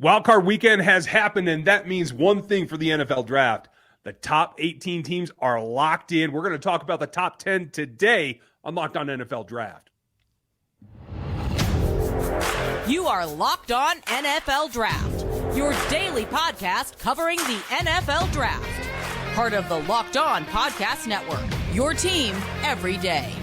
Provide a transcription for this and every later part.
Wildcard weekend has happened, and that means one thing for the NFL draft. The top 18 teams are locked in. We're going to talk about the top 10 today on Locked On NFL Draft. You are Locked On NFL Draft, your daily podcast covering the NFL Draft. Part of the Locked On Podcast Network, your team every day.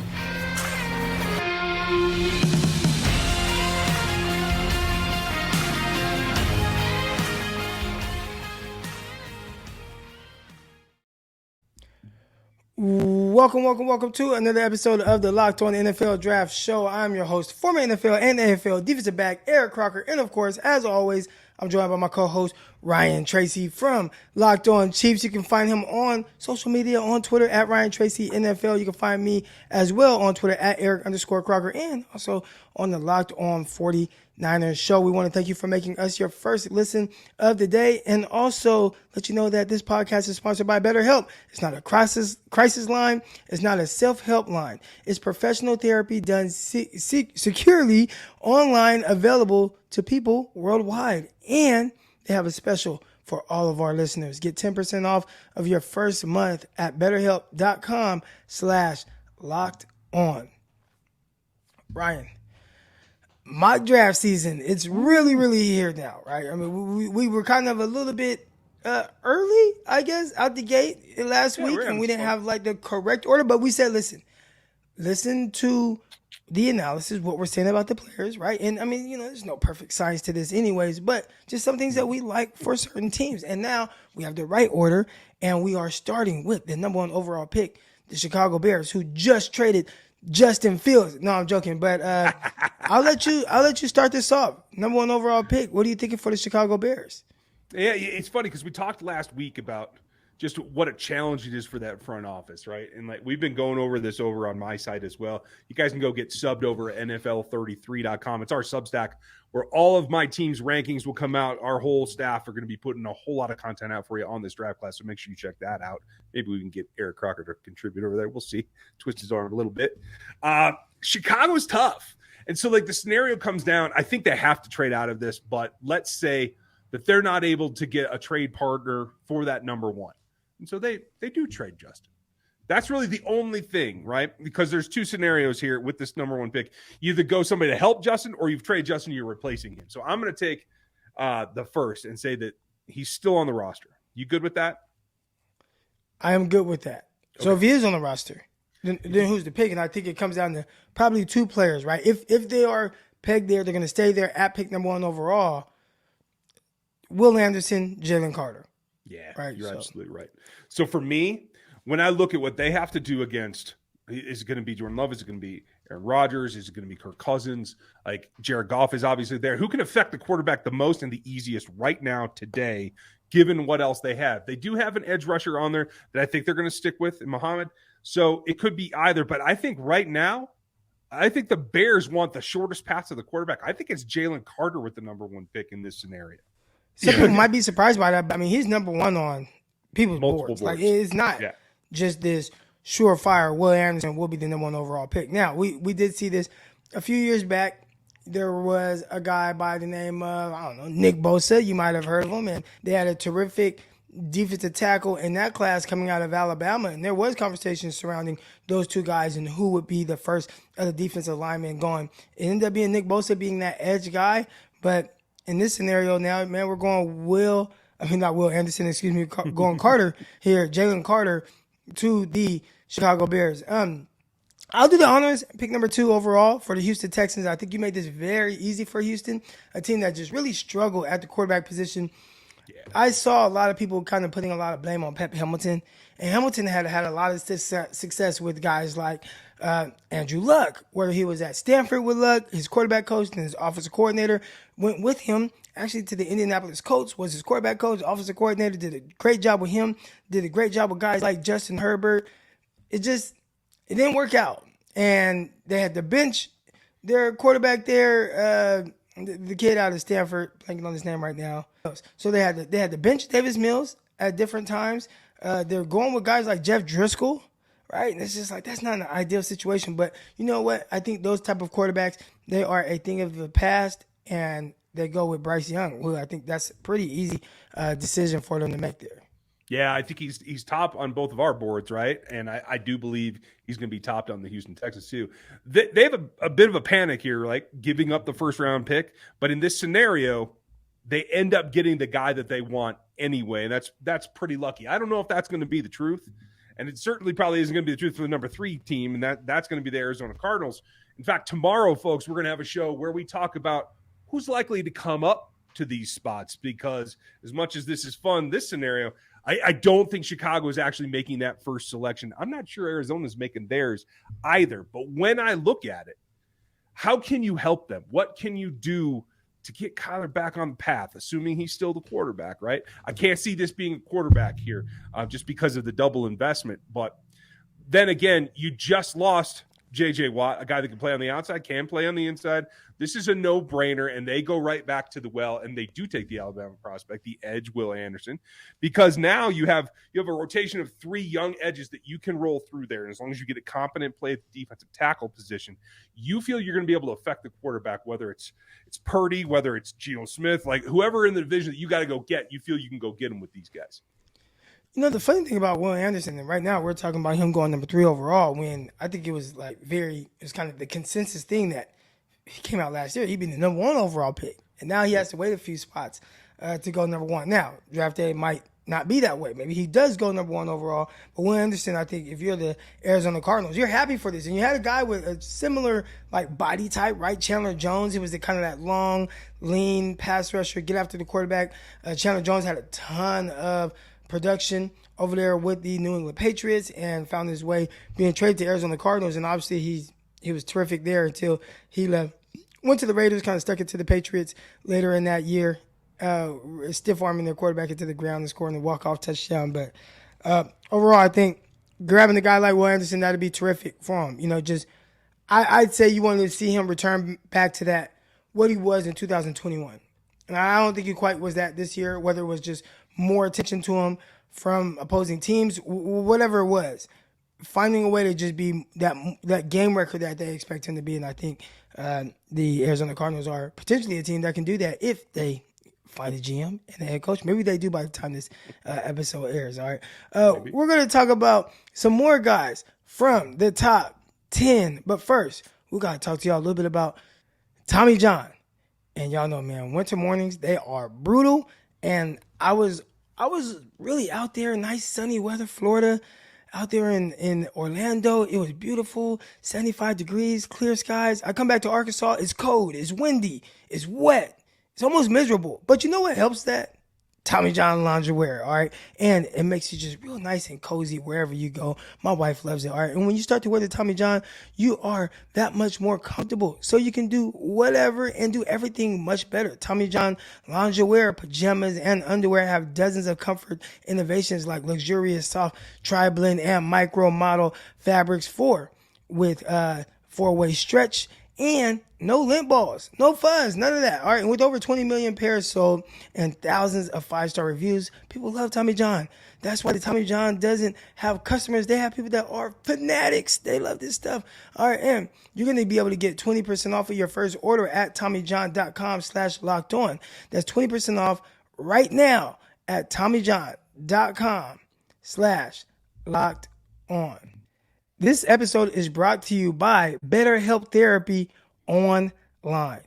Welcome to another episode of the Locked On NFL Draft Show. I'm your host, former NFL and AFL defensive back Eric Crocker, and of course, as always, I'm joined by my co-host Ryan Tracy from Locked On Chiefs. You can find him on social media on Twitter at Ryan Tracy NFL. You can find me as well on Twitter at Eric_Crocker, and also on the Locked On 49ers show. We want to thank you for making us your first listen of the day, and also let you know that this podcast is sponsored by BetterHelp. It's not a crisis line. It's not a self-help line. It's professional therapy done securely online, available to people worldwide. And they have a special for all of our listeners. Get 10% off of your first month at BetterHelp.com/LockedOn. Ryan, mock draft season, it's really here now, right? I mean, we were kind of a little bit early, I guess, out the gate last week, and we didn't have like the correct order, but we said, listen to the analysis, what we're saying about the players, right? And I mean, there's no perfect science to this anyways, but just some things that we like for certain teams. And now we have the right order, and we are starting with the number one overall pick, the Chicago Bears, who just traded Justin Fields. No, I'm joking, but I'll let you start this off. Number one overall pick. What are you thinking for the Chicago Bears? Yeah, it's funny because we talked last week about just what a challenge it is for that front office, right? And like we've been going over this over on my site as well. You guys can go get subbed over at NFL33.com. It's our Substack where all of my team's rankings will come out. Our whole staff are going to be putting a whole lot of content out for you on this draft class, so make sure you check that out. Maybe we can get Eric Crocker to contribute over there. We'll see. Twist his arm a little bit. Chicago's tough. And so like the scenario comes down, I think they have to trade out of this, but let's say that they're not able to get a trade partner for that number one. And so they do trade Justin. That's really the only thing, right? Because there's two scenarios here with this number one pick. You either go somebody to help Justin or you've traded Justin, you're replacing him. So I'm going to take the first and say that he's still on the roster. You good with that? I am good with that. Okay. So if he is on the roster, then who's the pick? And I think it comes down to probably two players, right? If they are pegged there, they're going to stay there at pick number one overall. Will Anderson, Jalen Carter. Yeah, right. You're absolutely right. So for me, when I look at what they have to do against, is it going to be Jordan Love? Is it going to be Aaron Rodgers? Is it going to be Kirk Cousins? Like Jared Goff is obviously there. Who can affect the quarterback the most and the easiest right now today, given what else they have? They do have an edge rusher on there that I think they're going to stick with in Muhammad. So it could be either. But I think right now, I think the Bears want the shortest path to the quarterback. I think it's Jalen Carter with the number one pick in this scenario. Some people might be surprised by that, but I mean, he's number one on people's boards. Like, it's not just this surefire Will Anderson will be the number one overall pick. Now, we did see this a few years back. There was a guy by the name of, Nick Bosa. You might have heard of him. And they had a terrific defensive tackle in that class coming out of Alabama. And there was conversation surrounding those two guys and who would be the first of the defensive linemen going. It ended up being Nick Bosa being that edge guy, but in this scenario now, man, we're going going Carter here, Jalen Carter to the Chicago Bears. I'll do the honors, pick number 2 overall for the Houston Texans. I think you made this very easy for Houston, a team that just really struggled at the quarterback position. Yeah. I saw a lot of people kind of putting a lot of blame on Pep Hamilton, and Hamilton had a lot of success with guys like Andrew Luck, where he was at Stanford with Luck. His quarterback coach and his offensive coordinator went with him actually to the Indianapolis Colts, was his quarterback coach, offensive coordinator, did a great job with him, did a great job with guys like Justin Herbert. It didn't work out. And they had to bench their quarterback there, the kid out of Stanford, blanking on his name right now. So they had to bench Davis Mills at different times. They're going with guys like Jeff Driscoll, right? And it's just like, that's not an ideal situation. But you know what? I think those type of quarterbacks, they are a thing of the past, and they go with Bryce Young. Well, I think that's a pretty easy decision for them to make there. Yeah, I think he's top on both of our boards, right? And I do believe he's going to be topped on the Houston Texans too. They have a bit of a panic here, like giving up the first round pick. But in this scenario, they end up getting the guy that they want anyway. And that's pretty lucky. I don't know if that's going to be the truth. And it certainly probably isn't going to be the truth for the number 3 team. And that's going to be the Arizona Cardinals. In fact, tomorrow, folks, we're going to have a show where we talk about who's likely to come up to these spots, because as much as this is fun, this scenario, I don't think Chicago is actually making that first selection. I'm not sure Arizona's making theirs either. But when I look at it, how can you help them? What can you do to get Kyler back on the path, assuming he's still the quarterback, right? I can't see this being a quarterback here just because of the double investment. But then again, you just lost J.J. Watt, a guy that can play on the outside, can play on the inside. This is a no-brainer, and they go right back to the well, and they do take the Alabama prospect, the edge, Will Anderson, because now you have a rotation of 3 young edges that you can roll through there. And as long as you get a competent play at the defensive tackle position, you feel you're going to be able to affect the quarterback, whether it's Purdy, whether it's Geno Smith, like whoever in the division that you got to go get, you feel you can go get them with these guys. You know, the funny thing about Will Anderson, and right now we're talking about him going number 3 overall, when I think it was kind of the consensus thing that he came out last year. He'd been the number 1 overall pick, and now he has to wait a few spots to go number 1. Now, draft day might not be that way. Maybe he does go number 1 overall, but Will Anderson, I think if you're the Arizona Cardinals, you're happy for this. And you had a guy with a similar body type, right? Chandler Jones. He was the kind of that long, lean pass rusher, get after the quarterback. Chandler Jones had a ton of production over there with the New England Patriots and found his way being traded to Arizona Cardinals. And obviously he was terrific there until he left. Went to the Raiders, kind of stuck it to the Patriots later in that year, stiff-arming their quarterback into the ground and scoring the walk-off touchdown. But overall, I think grabbing a guy like Will Anderson, that'd be terrific for him. You know, I'd say you wanted to see him return back to that, what he was in 2021. And I don't think he quite was that this year, whether it was just more attention to him from opposing teams, whatever it was, finding a way to just be that game record that they expect him to be. And I think the Arizona Cardinals are potentially a team that can do that if they find a GM and a head coach. Maybe they do by the time this episode airs. All right. We're going to talk about some more guys from the top 10. But first, we got to talk to y'all a little bit about Tommy John. And y'all know, man, winter mornings, they are brutal. And I was really out there in nice sunny weather, Florida, out there in Orlando. It was beautiful, 75 degrees, clear skies. I come back to Arkansas, it's cold, it's windy, it's wet, it's almost miserable. But you know what helps that? Tommy John lingerie, all right? And it makes you just real nice and cozy wherever you go. My wife loves it, all right? And when you start to wear the Tommy John, you are that much more comfortable. So you can do whatever and do everything much better. Tommy John lingerie, pajamas, and underwear have dozens of comfort innovations like luxurious soft tri-blend and micro model fabrics with 4-way stretch and no lint balls, no fuzz, none of that. All right, and with over 20 million pairs sold and thousands of 5-star reviews, people love Tommy John. That's why the Tommy John doesn't have customers. They have people that are fanatics. They love this stuff. All right, and you're going to be able to get 20% off of your first order at TommyJohn.com/lockedon. That's 20% off right now at TommyJohn.com/lockedon. This episode is brought to you by BetterHelp Therapy Online.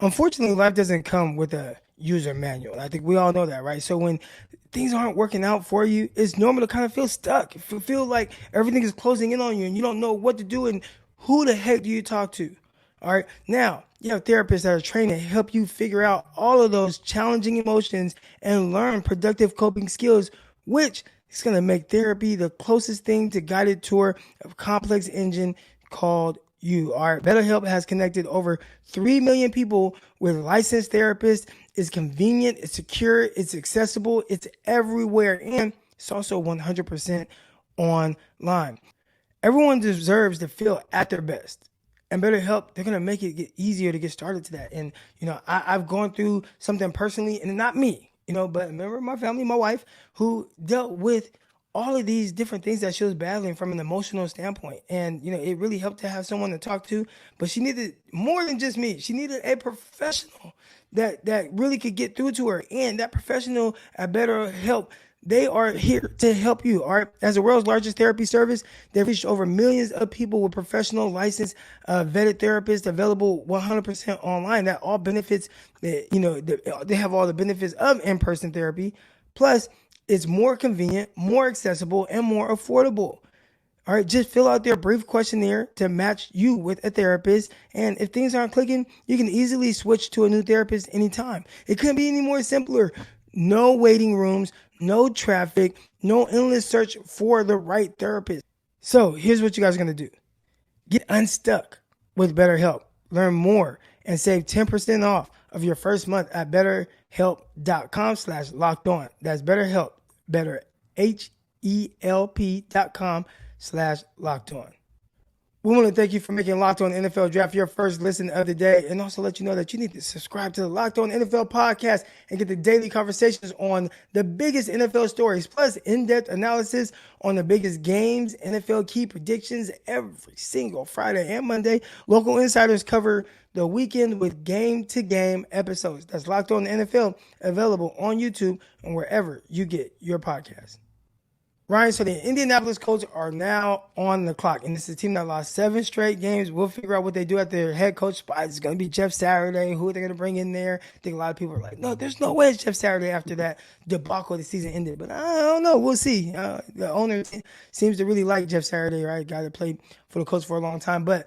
Unfortunately, life doesn't come with a user manual. I think we all know that, right? So when things aren't working out for you, it's normal to kind of feel stuck. Feel like everything is closing in on you and you don't know what to do and who the heck do you talk to? All right. Now, you have therapists that are trained to help you figure out all of those challenging emotions and learn productive coping skills, which is going to make therapy the closest thing to guided tour of complex engine called you. All right. BetterHelp has connected over 3 million people with licensed therapists. It's convenient, it's secure, it's accessible, it's everywhere, and it's also 100% online. Everyone deserves to feel at their best. And BetterHelp, they're going to make it get easier to get started to that. And, you know, I've gone through something personally, and not me, you know, but remember my family, my wife, who dealt with all of these different things that she was battling from an emotional standpoint. And, it really helped to have someone to talk to, but she needed more than just me. She needed a professional that really could get through to her. And that professional at BetterHelp, they are here to help you. All right. As the world's largest therapy service, they've reached over millions of people with professional, licensed, vetted therapists available 100% online. That all benefits, they have all the benefits of in-person therapy. Plus, it's more convenient, more accessible, and more affordable. All right, just fill out their brief questionnaire to match you with a therapist. And if things aren't clicking, you can easily switch to a new therapist anytime. It couldn't be any more simpler. No waiting rooms, no traffic, no endless search for the right therapist. So here's what you guys are going to do. Get unstuck with BetterHelp. Learn more and save 10% off of your first month at betterhelp.com/lockedon. That's BetterHelp, BetterHelp.com/lockedon. We want to thank you for making Locked On NFL Draft your first listen of the day, and also let you know that you need to subscribe to the Locked On NFL podcast and get the daily conversations on the biggest NFL stories, plus in-depth analysis on the biggest games, NFL key predictions every single Friday and Monday. Local insiders cover the weekend with game-to-game episodes. That's Locked On NFL, available on YouTube and wherever you get your podcasts. Ryan, so the Indianapolis Colts are now on the clock, and this is a team that lost 7 straight games. We'll figure out what they do at their head coach spot. It's going to be Jeff Saturday. Who are they going to bring in there? I think a lot of people are like, no, there's no way it's Jeff Saturday after that debacle the season ended. But I don't know. We'll see. The owner seems to really like Jeff Saturday, right? Guy that played for the Colts for a long time. But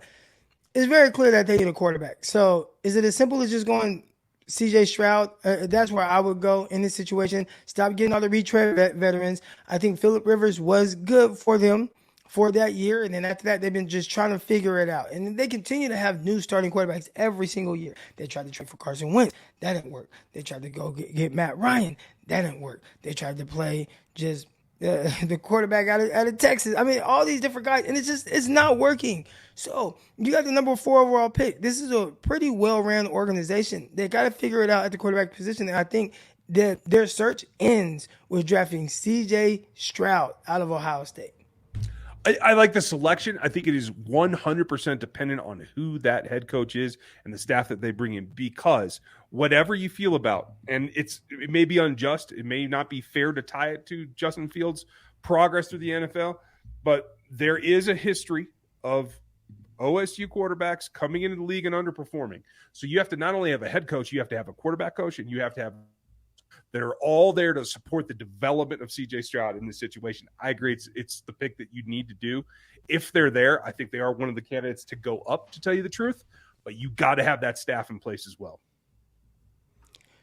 it's very clear that they need a quarterback. So is it as simple as just going CJ Stroud? That's where I would go in this situation. Stop getting all the retread veterans. I think Phillip Rivers was good for them for that year. And then after that, they've been just trying to figure it out. And they continue to have new starting quarterbacks every single year. They tried to trade for Carson Wentz. That didn't work. They tried to go get Matt Ryan. That didn't work. They tried to play just the quarterback out of Texas. I mean, all these different guys, and it's not working. So you got the number 4 overall pick. This is a pretty well-ran organization. They got to figure it out at the quarterback position. And I think that their search ends with drafting CJ Stroud out of Ohio State. I like the selection. I think it is 100% dependent on who that head coach is and the staff that they bring in, because whatever you feel about, and it may be unjust, it may not be fair to tie it to Justin Fields' progress through the NFL, but there is a history of OSU quarterbacks coming into the league and underperforming. So you have to not only have a head coach, you have to have a quarterback coach, and you have to have that are all there to support the development of CJ Stroud in this situation. I agree. It's the pick that you need to do. If they're there, I think they are one of the candidates to go up, to tell you the truth, but you got to have that staff in place as well.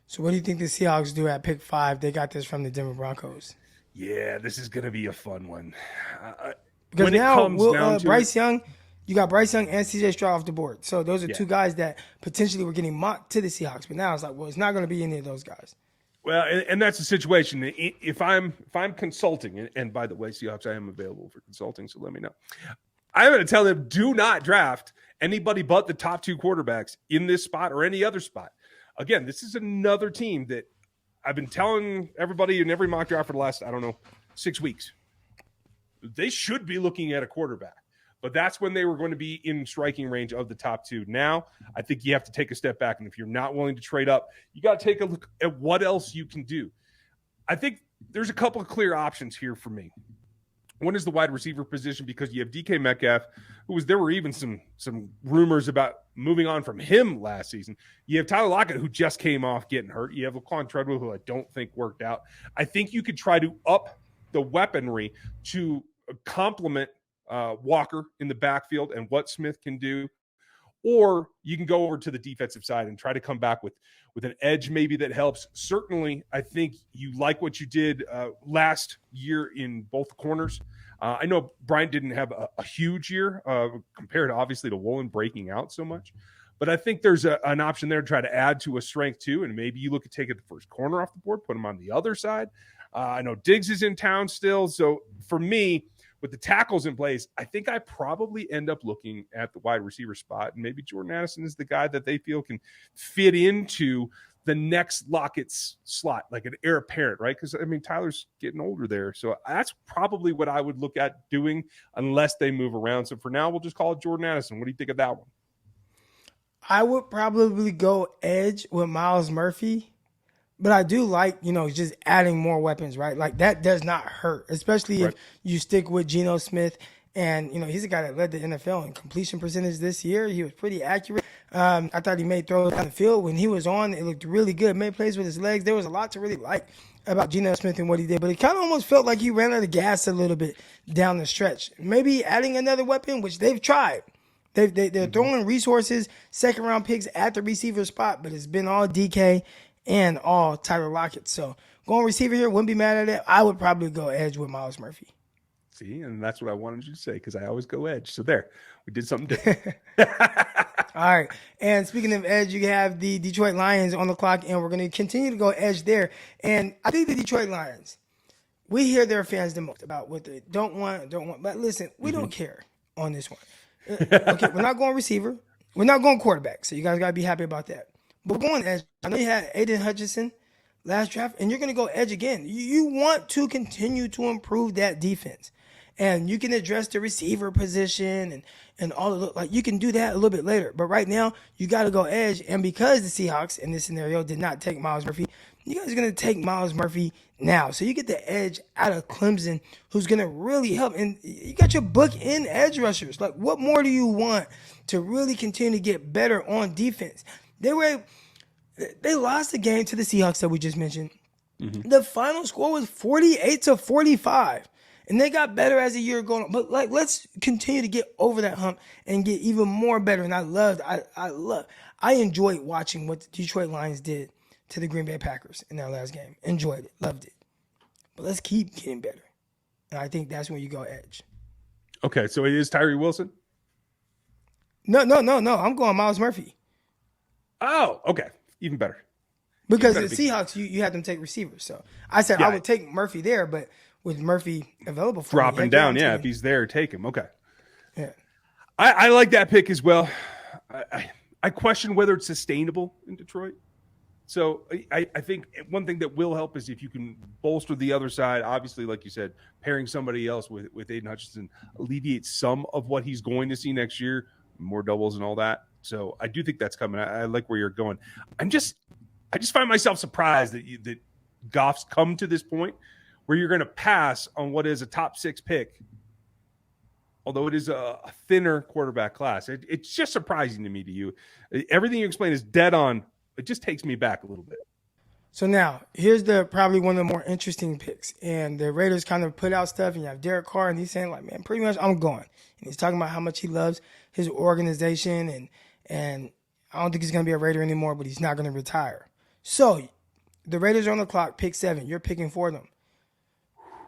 So what do you think the Seahawks do at pick 5? They got this from the Denver Broncos. Yeah, this is going to be a fun one. Because now Bryce Young, you got Bryce Young and CJ Stroud off the board. So those are 2 guys that potentially were getting mocked to the Seahawks. But now it's like, well, it's not going to be any of those guys. Well, and that's the situation. If I'm consulting, and by the way, Seahawks, I am available for consulting, so let me know. I'm going to tell them, do not draft anybody but the top 2 quarterbacks in this spot or any other spot. Again, this is another team that I've been telling everybody in every mock draft for the last, 6 weeks. They should be looking at a quarterback. But that's when they were going to be in striking range of the top 2. Now, I think you have to take a step back. And if you're not willing to trade up, you got to take a look at what else you can do. I think there's a couple of clear options here for me. One is the wide receiver position, because you have DK Metcalf, there were even some rumors about moving on from him last season. You have Tyler Lockett, who just came off getting hurt. You have Laquan Treadwell, who I don't think worked out. I think you could try to up the weaponry to complement Walker in the backfield and what Smith can do, or you can go over to the defensive side and try to come back with an edge maybe that helps. Certainly, I think you like what you did last year in both corners. I know Bryant didn't have a huge year compared obviously to Woolen breaking out so much, but I think there's an option there to try to add to a strength too, and maybe you look at taking the first corner off the board, put him on the other side. I know Diggs is in town still, so for me, with the tackles in place, I think I probably end up looking at the wide receiver spot. And maybe Jordan Addison is the guy that they feel can fit into the next Lockett's slot, like an heir apparent, right? Because, I mean, Tyler's getting older there. So that's probably what I would look at doing unless they move around. So for now, we'll just call it Jordan Addison. What do you think of that one? I would probably go edge with Miles Murphy, but I do like, just adding more weapons, right? Like that does not hurt, especially if you stick with Geno Smith. And, he's a guy that led the NFL in completion percentage this year. He was pretty accurate. I thought he made throws down the field. When he was on, it looked really good. Made plays with his legs. There was a lot to really like about Geno Smith and what he did. But it kind of almost felt like he ran out of gas a little bit down the stretch. Maybe adding another weapon, which they've tried. They're throwing resources, second-round picks at the receiver spot, but it's been all DK and all Tyler Lockett. So going receiver here, wouldn't be mad at it. I would probably go edge with Miles Murphy. See, and that's what I wanted you to say because I always go edge. So there, we did something different. All right. And speaking of edge, you have the Detroit Lions on the clock, and we're going to continue to go edge there. And I think the Detroit Lions, we hear their fans the most about what they don't want. But listen, we don't care on this one. Okay, we're not going receiver. We're not going quarterback. So you guys got to be happy about that. But we're going edge. I know you had Aiden Hutchinson last draft, and you're going to go edge again. You want to continue to improve that defense. And you can address the receiver position and all of the, like, you can do that a little bit later. But right now, you got to go edge. And because the Seahawks in this scenario did not take Miles Murphy, you guys are going to take Miles Murphy now. So you get the edge out of Clemson, who's going to really help. And you got your book in edge rushers. Like, what more do you want to really continue to get better on defense? They lost the game to the Seahawks that we just mentioned. The final score was 48-45. And they got better as the year going on. But let's continue to get over that hump and get even more better. And I enjoyed watching what the Detroit Lions did to the Green Bay Packers in their last game. Enjoyed it, loved it. But let's keep getting better. And I think that's when you go edge. Okay, so it is Tyree Wilson? No. I'm going Miles Murphy. Oh, okay. Even better. Because the Seahawks, you had them take receivers. So I said I would take Murphy there, but with Murphy available for dropping down, if he's there, take him. Okay. Yeah. I like that pick as well. I question whether it's sustainable in Detroit. So I think one thing that will help is if you can bolster the other side. Obviously, like you said, pairing somebody else with Aiden Hutchinson alleviates some of what he's going to see next year, more doubles and all that. So I do think that's coming. I like where you're going. I just find myself surprised that Goff's come to this point where you're going to pass on what is a top 6 pick, although it is a thinner quarterback class. It's just surprising to me, to you. Everything you explain is dead on. It just takes me back a little bit. So now, here's probably one of the more interesting picks. And the Raiders kind of put out stuff, and you have Derek Carr, and he's saying, like, man, pretty much I'm going. And he's talking about how much he loves his organization, and I don't think he's going to be a Raider anymore, but he's not going to retire. So the Raiders are on the clock, pick 7. You're picking for them.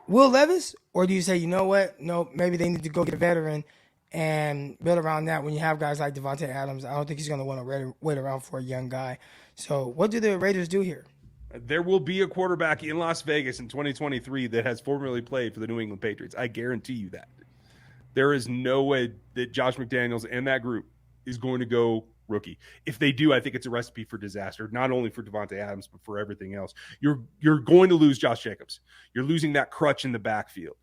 Will Levis, or do you say, you know what? No, maybe they need to go get a veteran and build around that when you have guys like Devontae Adams. I don't think he's going to want to wait around for a young guy. So what do the Raiders do here? There will be a quarterback in Las Vegas in 2023 that has formerly played for the New England Patriots. I guarantee you that. There is no way that Josh McDaniels and that group is going to go rookie. If they do, I think it's a recipe for disaster, not only for Devontae Adams, but for everything else. You're going to lose Josh Jacobs. You're losing that crutch in the backfield.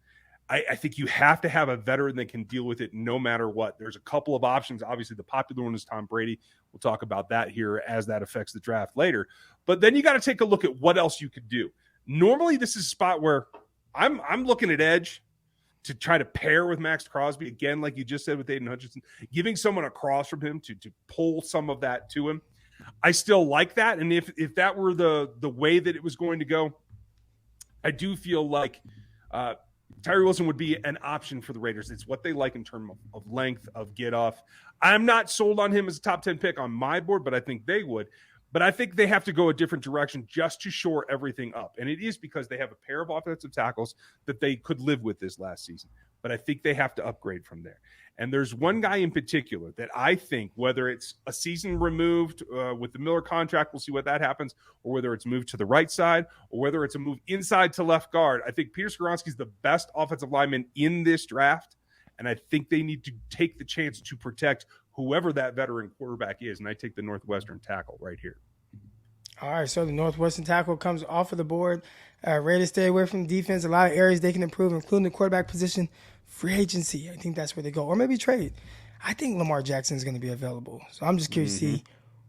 I think you have to have a veteran that can deal with it no matter what. There's a couple of options. Obviously, the popular one is Tom Brady. We'll talk about that here as that affects the draft later. But then you got to take a look at what else you could do. Normally, this is a spot where I'm looking at edge to try to pair with Max Crosby, again, like you just said with Aiden Hutchinson, giving someone across from him to pull some of that to him. I still like that. And if that were the way that it was going to go, I do feel like Tyree Wilson would be an option for the Raiders. It's what they like in terms of length, of get off. I'm not sold on him as a top 10 pick on my board, but I think they would. But I think they have to go a different direction just to shore everything up. And it is because they have a pair of offensive tackles that they could live with this last season. But I think they have to upgrade from there. And there's one guy in particular that I think, whether it's a season removed with the Miller contract, we'll see what that happens, or whether it's moved to the right side, or whether it's a move inside to left guard. I think Peter Skoronski is the best offensive lineman in this draft. And I think they need to take the chance to protect whoever that veteran quarterback is. And I take the Northwestern tackle right here. All right, so the Northwestern tackle comes off of the board. Ready to stay away from defense. A lot of areas they can improve, including the quarterback position. Free agency, I think that's where they go. Or maybe trade. I think Lamar Jackson is going to be available. So I'm just curious to see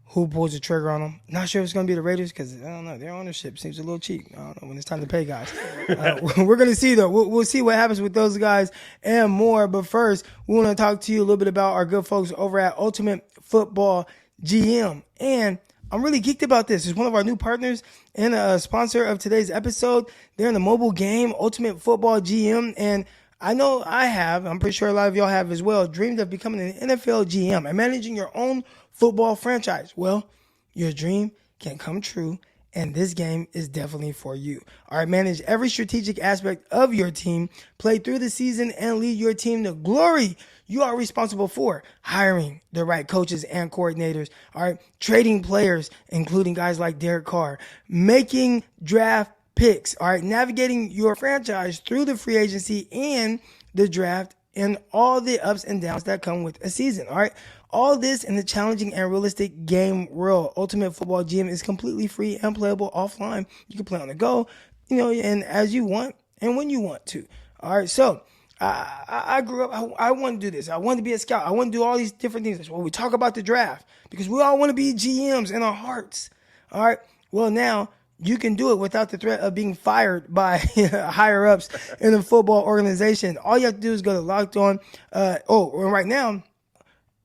who pulls the trigger on him. Not sure if it's going to be the Raiders because, I don't know, their ownership seems a little cheap. I don't know when it's time to pay guys. We're going to see, though. We'll see what happens with those guys and more. But first, we want to talk to you a little bit about our good folks over at Ultimate Football GM. And I'm really geeked about this. It's one of our new partners and a sponsor of today's episode. They're in the mobile game, Ultimate Football GM. And I know I have, I'm pretty sure a lot of y'all have as well, dreamed of becoming an NFL GM and managing your own football franchise. Well, your dream can come true, and this game is definitely for you. All right, manage every strategic aspect of your team, play through the season, and lead your team to glory. You are responsible for hiring the right coaches and coordinators, all right, trading players, including guys like Derek Carr, making draft picks, all right, navigating your franchise through the free agency and the draft and all the ups and downs that come with a season, all right. All this in the challenging and realistic game world. Ultimate Football GM is completely free and playable offline. You can play on the go, and as you want and when you want to. All right, so I grew up, I wanted to do this. I wanted to be a scout. I want to do all these different things. That's why we talk about the draft because we all want to be GMs in our hearts. All right, well, now you can do it without the threat of being fired by higher ups in the football organization. All you have to do is go to Locked On. Right now,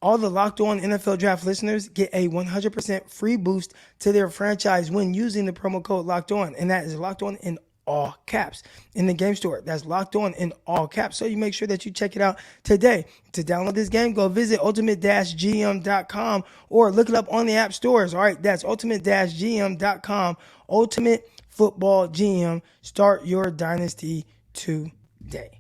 all the Locked On NFL Draft listeners get a 100% free boost to their franchise when using the promo code Locked On, and that is Locked On in all caps in the game store. That's Locked On in all caps. So you make sure that you check it out today. To download this game, go visit ultimate-gm.com or look it up on the app stores. All right, that's ultimate-gm.com. Ultimate Football GM. Start your dynasty today.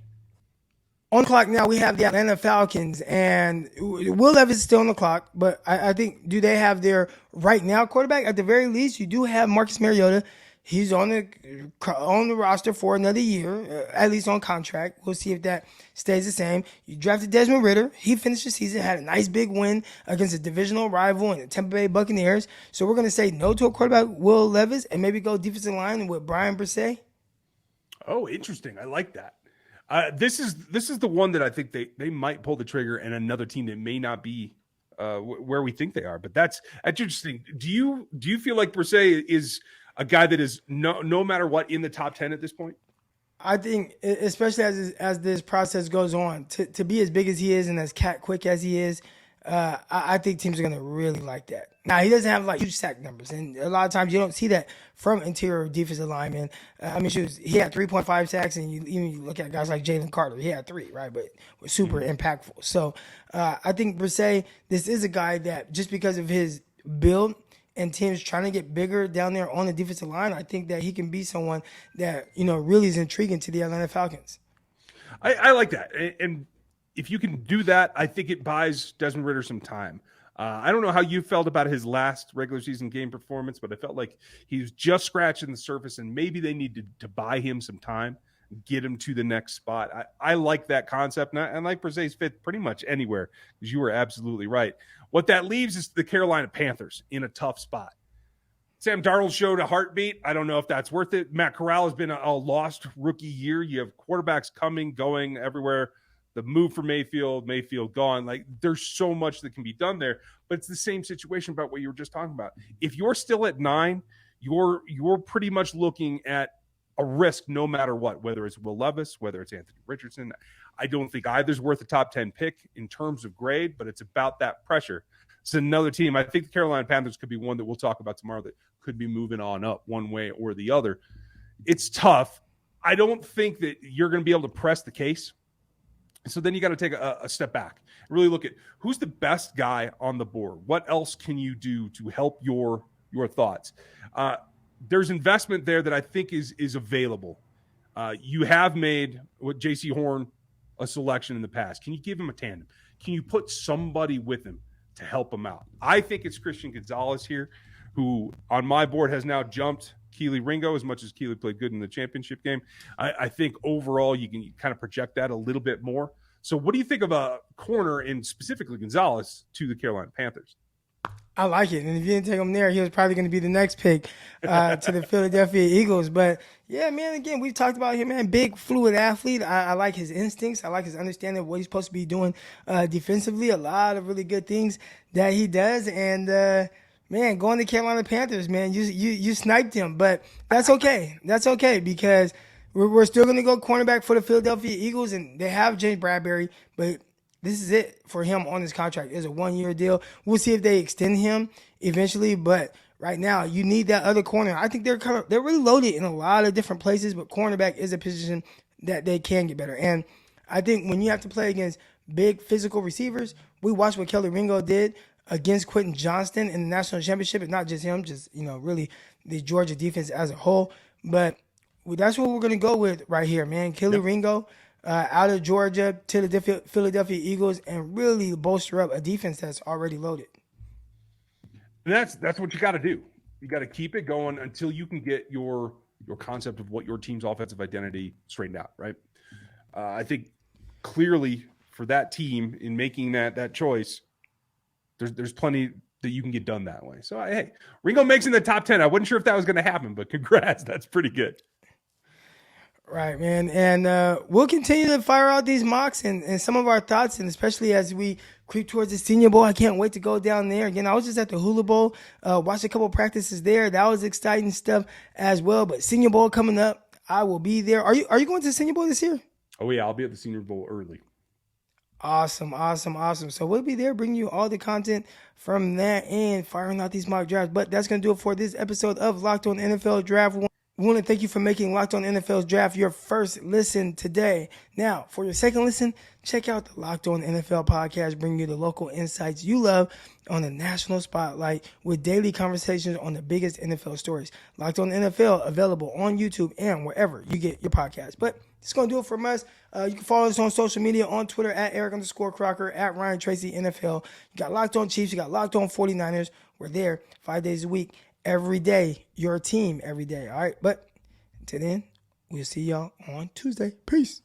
On the clock now, we have the Atlanta Falcons, and Will Levis is still on the clock, but I think, do they have their right now quarterback? At the very least, you do have Marcus Mariota. He's on the roster for another year, at least on contract. We'll see if that stays the same. You drafted Desmond Ridder. He finished the season, had a nice big win against a divisional rival in the Tampa Bay Buccaneers. So we're going to say no to a quarterback, Will Levis, and maybe go defensive line with Brian Brisset. Oh, interesting. I like that. This is the one that I think they might pull the trigger, and another team that may not be where we think they are. But that's interesting. Do you feel like Brisset is a guy that is no matter what in the top 10 at this point? I think, especially as this process goes on, to be as big as he is and as quick as he is, I think teams are going to really like that. Now, he doesn't have like huge sack numbers, and a lot of times you don't see that from interior defensive linemen. He had 3.5 sacks, and you look at guys like Jalen Carter, he had 3, right? But was super impactful. So I think Brisset, this is a guy that just because of his build and teams trying to get bigger down there on the defensive line, I think that he can be someone that really is intriguing to the Atlanta Falcons. I like that, and if you can do that, I think it buys Desmond Ridder some time. I don't know how you felt about his last regular season game performance, but I felt like he was just scratching the surface, and maybe they needed to buy him some time, get him to the next spot. I like that concept, and I like Brisset's fit pretty much anywhere, because you were absolutely right. What that leaves is the Carolina Panthers in a tough spot. Sam Darnold showed a heartbeat. I don't know if that's worth it. Matt Corral has been a lost rookie year. You have quarterbacks coming, going everywhere. The move for Mayfield gone. Like, there's so much that can be done there, but it's the same situation about what you were just talking about. If you're still at 9, you're pretty much looking at a risk no matter what, whether it's Will Levis, whether it's Anthony Richardson. I don't think either's worth a top 10 pick in terms of grade, but it's about that pressure. It's another team. I think the Carolina Panthers could be one that we'll talk about tomorrow that could be moving on up one way or the other. It's tough. I don't think that you're going to be able to press the case. So then you got to take a step back, really look at who's the best guy on the board. What else can you do to help your thoughts? There's investment there that I think is available. You have made with J.C. Horn a selection in the past. Can you give him a tandem? Can you put somebody with him to help him out? I think it's Christian Gonzalez here, who on my board has now jumped Keely Ringo, as much as Keely played good in the championship game. I think overall you can kind of project that a little bit more. So what do you think of a corner, and specifically Gonzalez, to the Carolina Panthers? I like it. And if you didn't take him there, he was probably going to be the next pick to the Philadelphia Eagles. But, yeah, man, again, we've talked about him, man. Big, fluid athlete. I like his instincts. I like his understanding of what he's supposed to be doing defensively. A lot of really good things that he does. And, man, going to Carolina Panthers, man, you sniped him. But that's okay. That's okay because we're still going to go cornerback for the Philadelphia Eagles. And they have James Bradbury, but this is it for him on his contract. It's a 1-year deal. We'll see if they extend him eventually, but right now you need that other corner. I think they're really loaded in a lot of different places, but cornerback is a position that they can get better. And I think when you have to play against big physical receivers, we watched what Kelly Ringo did against Quentin Johnston in the national championship, and not just him, just really the Georgia defense as a whole. But that's what we're gonna go with right here, man. Kelly Ringo. Out of Georgia to the Philadelphia Eagles and really bolster up a defense that's already loaded. And that's what you got to do. You got to keep it going until you can get your concept of what your team's offensive identity straightened out, right? I think clearly for that team in making that choice, there's plenty that you can get done that way. So, hey, Ringo makes in the top 10. I wasn't sure if that was going to happen, but congrats. That's pretty good. Right, man. And we'll continue to fire out these mocks and some of our thoughts, and especially as we creep towards the Senior Bowl. I can't wait to go down there. Again, I was just at the Hula Bowl, watched a couple practices there. That was exciting stuff as well. But Senior Bowl coming up, I will be there. Are you going to the Senior Bowl this year? Oh, yeah. I'll be at the Senior Bowl early. Awesome. So we'll be there bringing you all the content from that and firing out these mock drafts. But that's going to do it for this episode of Locked On NFL Draft. We want to thank you for making Locked On NFL's Draft your first listen today. Now, for your second listen, check out the Locked On NFL podcast, bringing you the local insights you love on the national spotlight with daily conversations on the biggest NFL stories. Locked On NFL, available on YouTube and wherever you get your podcasts. But it's going to do it from us. You can follow us on social media, on Twitter, at Eric_Crocker, at Ryan Tracy NFL. You got Locked On Chiefs, you got Locked On 49ers. We're there 5 days a week. Every day, your team every day. All right. But until then, we'll see y'all on Tuesday. Peace.